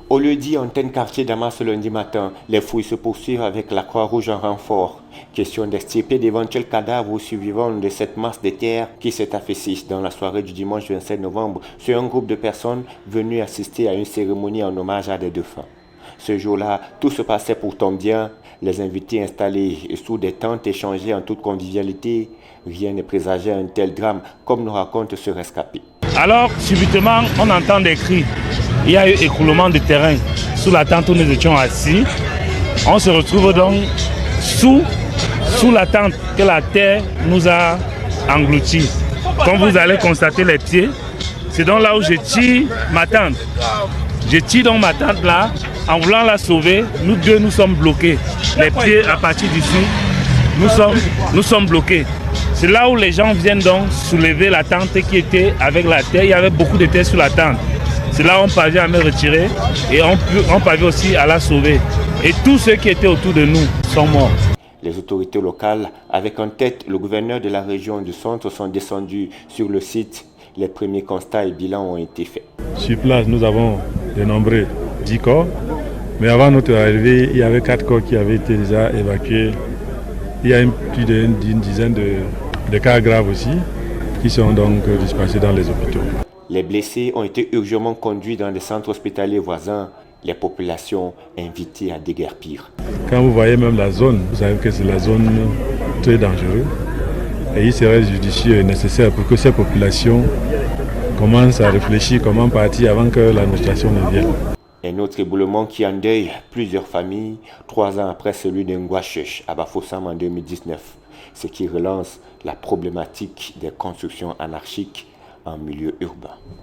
Au lieu-dit antenne quartier Damas ce lundi matin, les fouilles se poursuivent avec la Croix-Rouge en renfort. Question d'extirper d'éventuels cadavres ou survivants de cette masse de terre qui s'est affaissée dans la soirée du dimanche 27 novembre sur un groupe de personnes venues assister à une cérémonie en hommage à des défunts. Ce jour-là, tout se passait pourtant bien. Les invités installés sous des tentes échangées en toute convivialité. Rien ne présageait un tel drame, comme nous raconte ce rescapé. Alors, subitement, on entend des cris. Il y a eu écroulement de terrain sous la tente où nous étions assis. On se retrouve donc sous la tente que la terre nous a engloutis. Comme vous allez constater les pieds, c'est donc là où je tire ma tente. Je tire donc ma tente là, en voulant la sauver, nous deux nous sommes bloqués. Les pieds à partir d'ici, nous sommes bloqués. C'est là où les gens viennent donc soulever la tente qui était avec la terre. Il y avait beaucoup de terre sur la tente. C'est là où on parvient à me retirer et on parvient aussi à la sauver. Et tous ceux qui étaient autour de nous sont morts. Les autorités locales, avec en tête le gouverneur de la région du centre, sont descendus sur le site. Les premiers constats et bilans ont été faits. Sur place, nous avons dénombré 10 corps. Mais avant notre arrivée, il y avait 4 corps qui avaient été déjà évacués. Il y a plus d'une dizaine de cas graves aussi qui sont donc dispersés dans les hôpitaux. Les blessés ont été urgemment conduits dans des centres hospitaliers voisins. Les populations invitées à déguerpir. Quand vous voyez même la zone, vous savez que c'est la zone très dangereuse. Et il serait judicieux et nécessaire pour que ces populations commencent à réfléchir comment partir avant que l'administration ne vienne. Un autre éboulement qui endeuille plusieurs familles 3 ans après celui de Ngouacheche à Bafoussam en 2019, ce qui relance la problématique des constructions anarchiques en milieu urbain.